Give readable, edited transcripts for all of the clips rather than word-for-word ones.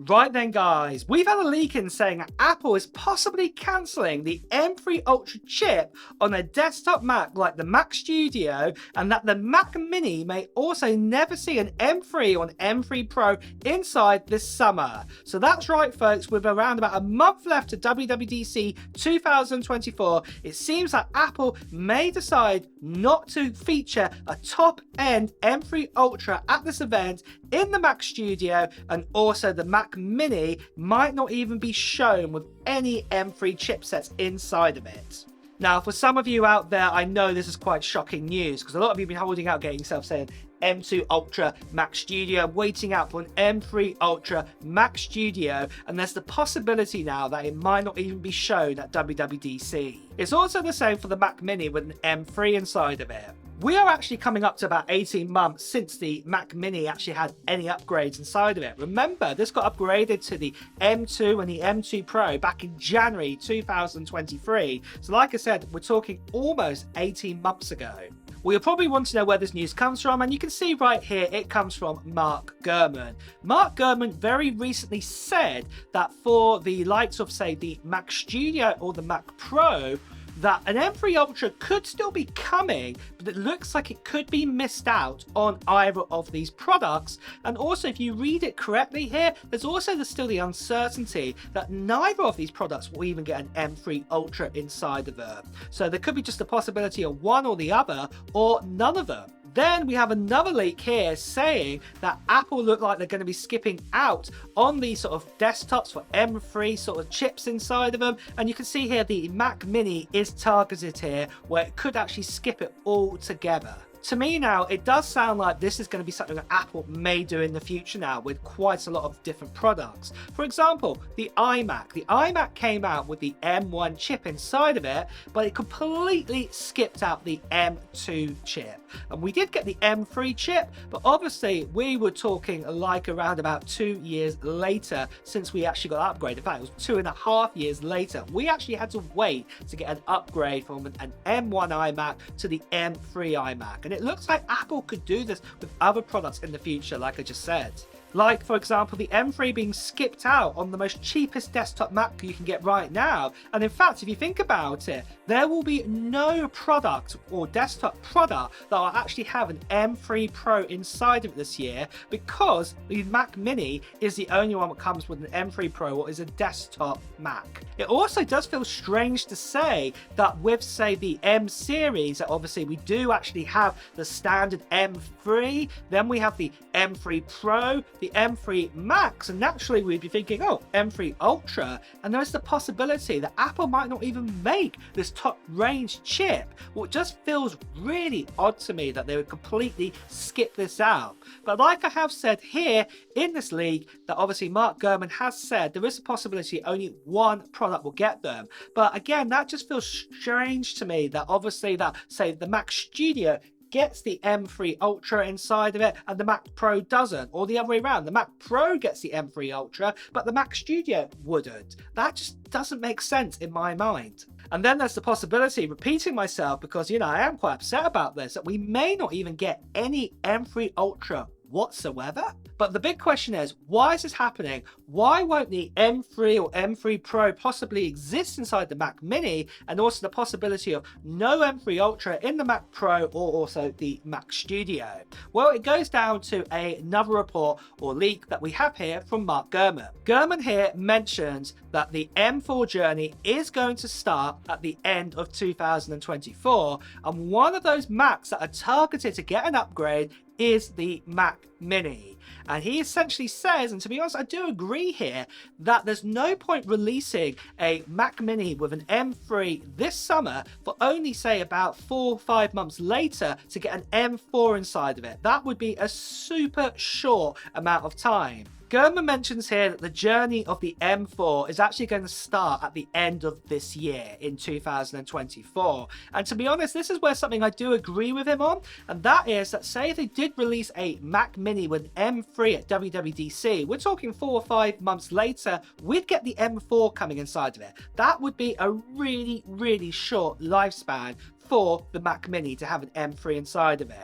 Right then guys, we've had a leak in saying that Apple is possibly cancelling the M3 Ultra chip on a desktop Mac like the Mac Studio, and that the Mac Mini may also never see an M3 or an M3 Pro inside this summer. So that's right folks, with around about a month left to WWDC 2024, it seems that Apple may decide not to feature a top-end M3 Ultra at this event in the Mac Studio, and also the Mac Mini might not even be shown with any M3 chipsets inside of it. Now, for some of you out there, I know this is quite shocking news because a lot of you have been holding out getting yourself saying M2 Ultra Mac Studio, waiting out for an M3 Ultra Mac Studio, and there's the possibility now that it might not even be shown at WWDC. It's also the same for the Mac Mini with an M3 inside of it. We are actually coming up to about 18 months since the Mac Mini actually had any upgrades inside of it. Remember, this got upgraded to the M2 and the M2 Pro back in January 2023. So like I said, we're talking almost 18 months ago. Well, you'll probably want to know where this news comes from, and you can see right here it comes from Mark Gurman. Mark Gurman very recently said that for the likes of, say, the Mac Studio or the Mac Pro, that an M3 Ultra could still be coming, but it looks like it could be missed out on either of these products. And also, if you read it correctly here, there's also still the uncertainty that neither of these products will even get an M3 Ultra inside of them. So there could be just a possibility of one or the other, or none of them. Then we have another leak here saying that Apple look like they're going to be skipping out on these sort of desktops for M3 sort of chips inside of them. And you can see here the Mac Mini is targeted here, where it could actually skip it all together. To me now, it does sound like this is going to be something that Apple may do in the future now with quite a lot of different products. For example, the iMac. The iMac came out with the M1 chip inside of it, but it completely skipped out the M2 chip. And we did get the M3 chip, but obviously we were talking like around about 2 years later since we actually got upgraded. In fact, it was 2.5 years later. We actually had to wait to get an upgrade from an M1 iMac to the M3 iMac. And it looks like Apple could do this with other products in the future, like I just said. Like, for example, the M3 being skipped out on the most cheapest desktop Mac you can get right now. And in fact, if you think about it, there will be no product or desktop product that will actually have an M3 Pro inside of it this year, because the Mac Mini is the only one that comes with an M3 Pro or is a desktop Mac. It also does feel strange to say that with, say, the M series, that obviously we do actually have the standard M3, then we have the M3 Pro, the M3 Max, and naturally we'd be thinking, oh, M3 Ultra, and there's the possibility that Apple might not even make this top range chip. Well, it just feels really odd to me that they would completely skip this out. But like I have said here in this leak, that obviously Mark Gurman has said there is a possibility only one product will get them. But again, that just feels strange to me, that obviously that, say, the Mac Studio gets the M3 Ultra inside of it and the Mac Pro doesn't, or the other way around, the Mac Pro gets the M3 Ultra but the Mac Studio wouldn't. That just doesn't make sense in my mind. And then there's the possibility, repeating myself because, you know, I am quite upset about this, that we may not even get any M3 Ultra whatsoever. But the big question is, why is this happening? Why won't the M3 or M3 Pro possibly exist inside the Mac Mini, and also the possibility of no M3 Ultra in the Mac Pro or also the Mac Studio? Well, it goes down to another report or leak that we have here from Mark Gurman. Gurman here mentions that the M4 journey is going to start at the end of 2024, and one of those Macs that are targeted to get an upgrade is the Mac Mini. And he essentially says, and to be honest, I do agree here, that there's no point releasing a Mac Mini with an M3 this summer for only, say, about 4 or 5 months later to get an M4 inside of it. That would be a super short amount of time. Gurman mentions here that the journey of the M4 is actually going to start at the end of this year in 2024. And to be honest, this is where something I do agree with him on, and that is that, say if they did release a Mac Mini with M3 at WWDC, we're talking 4 or 5 months later, we'd get the M4 coming inside of it. That would be a really, really short lifespan for the Mac Mini to have an M3 inside of it.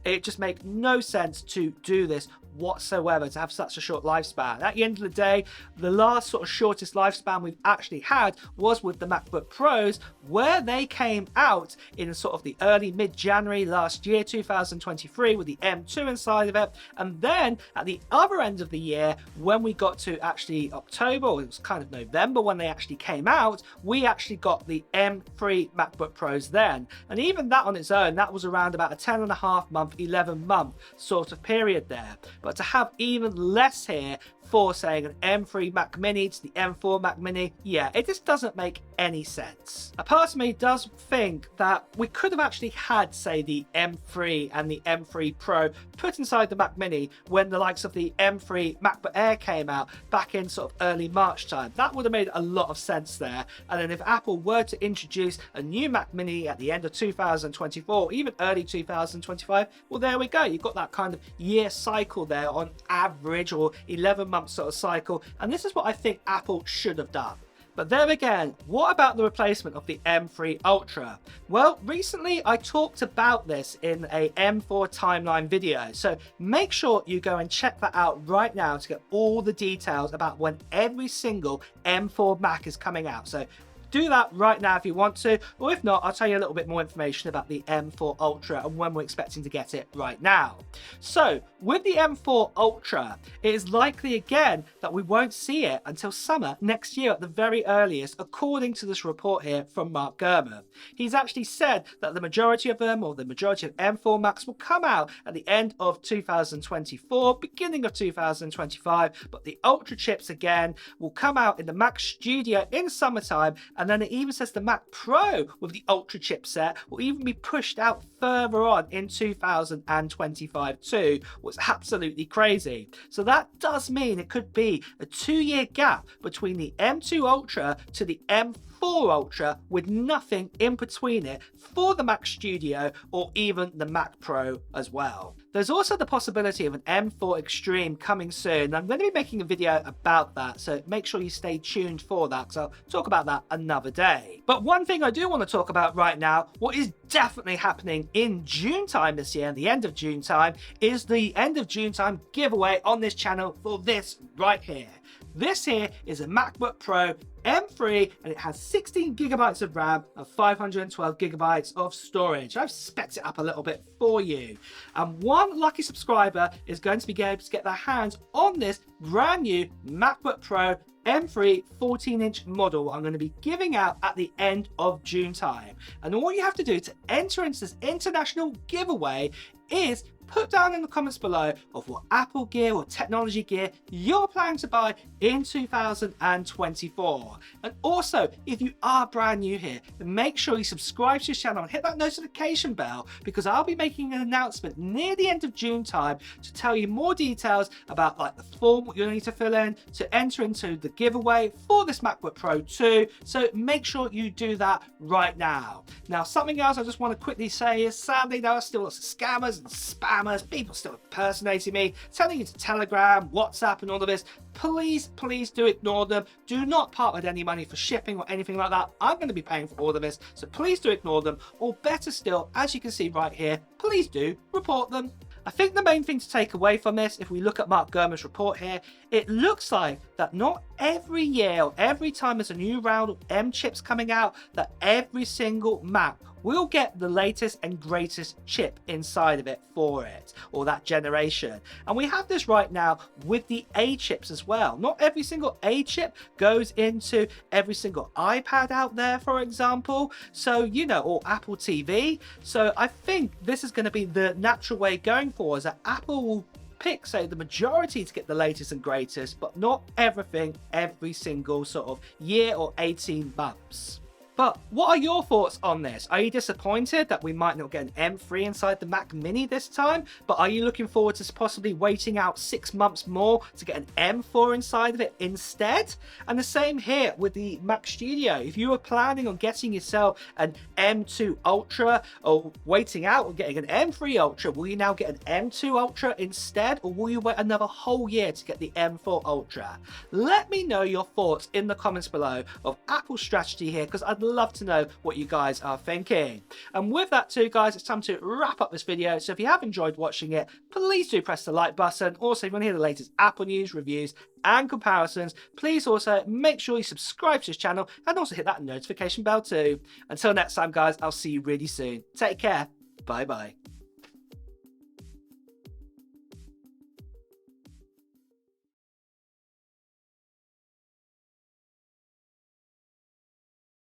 It just makes no sense to do this whatsoever to have such a short lifespan. At the end of the day, the last sort of shortest lifespan we've actually had was with the MacBook Pros, where they came out in sort of the early mid-January last year, 2023, with the M2 inside of it. And then at the other end of the year, when we got to actually October, or it was kind of November when they actually came out, we actually got the M3 MacBook Pros then. And even that on its own, that was around about a 10.5 month, 11 month sort of period there. But to have even less here for saying an M3 Mac Mini to the M4 Mac Mini, yeah, it just doesn't make any sense. A part of me does think that we could have actually had, say, the M3 and the M3 Pro put inside the Mac Mini when the likes of the M3 MacBook Air came out back in sort of early March time. That would have made a lot of sense there. And then if Apple were to introduce a new Mac Mini at the end of 2024, even early 2025, well, there we go. You've got that kind of year cycle there on average, or 11-month sort of cycle, and this is what I think Apple should have done. But there again, what about the replacement of the M3 Ultra? Well, recently I talked about this in a M4 timeline video, so make sure you go and check that out right now to get all the details about when every single M4 Mac is coming out. So do that right now if you want to, or if not, I'll tell you a little bit more information about the M4 Ultra and when we're expecting to get it right now. So with the M4 Ultra, it is likely again that we won't see it until summer next year at the very earliest, according to this report here from Mark Gurman. He's actually said that the majority of them, or the majority of M4 Macs, will come out at the end of 2024, beginning of 2025, but the Ultra chips again will come out in the Mac Studio in summertime. And then it even says the Mac Pro with the Ultra chipset will even be pushed out further on in 2025 too, what's absolutely crazy. So that does mean it could be a 2-year gap between the M2 Ultra to the M4 Ultra, with nothing in between it for the Mac Studio or even the Mac Pro as well. There's also the possibility of an M4 Extreme coming soon. I'm going to be making a video about that, so make sure you stay tuned for that, because I'll talk about that another day. But one thing I do want to talk about right now, what is definitely happening in June time this year, the end of June time, is the end of June time giveaway on this channel for this right here. This here is a MacBook Pro M3, and it has 16 gigabytes of RAM and 512 gigabytes of storage. I've specced it up a little bit for you, and one lucky subscriber is going to be able to get their hands on this brand new MacBook Pro M3 14-inch model I'm going to be giving out at the end of June time. And all you have to do to enter into this international giveaway is put down in the comments below of what Apple gear or technology gear you're planning to buy in 2024. And also, if you are brand new here, then make sure you subscribe to this channel and hit that notification bell, because I'll be making an announcement near the end of June time to tell you more details about like the form what you'll need to fill in to enter into the giveaway for this MacBook Pro 2. So make sure you do that right now. Now, something else I just want to quickly say is, sadly, there are still lots of scammers and spammers, people still impersonating me, telling you to Telegram, WhatsApp and all of this. Please do ignore them. Do not part with any money for shipping or anything like that. I'm going to be paying for all of this, so please do ignore them, or better still, as you can see right here, please do report them. I think the main thing to take away from this, if we look at Mark Gurman's report here, it looks like that not every year or every time there's a new round of M chips coming out, that every single Mac will get the latest and greatest chip inside of it for it, or that generation. And we have this right now with the A chips as well. Not every single A chip goes into every single iPad out there, for example, so you know, or Apple TV. So I think this is going to be the natural way going forward, that Apple will pick, say, the majority to get the latest and greatest, but not everything every single sort of year or 18 months. But what are your thoughts on this? Are you disappointed that we might not get an M3 inside the Mac Mini this time? But are you looking forward to possibly waiting out 6 months more to get an M4 inside of it instead? And the same here with the Mac Studio. If you were planning on getting yourself an M2 Ultra, or waiting out or getting an M3 Ultra, will you now get an M2 Ultra instead? Or will you wait another whole year to get the M4 Ultra? Let me know your thoughts in the comments below of Apple's strategy here, because I'd love to know what you guys are thinking. And with that too, guys, it's time to wrap up this video. So if you have enjoyed watching it, please do press the like button. Also, if you want to hear the latest Apple news, reviews, and comparisons, please also make sure you subscribe to this channel and also hit that notification bell too. Until next time, guys, I'll see you really soon. Take care. Bye bye.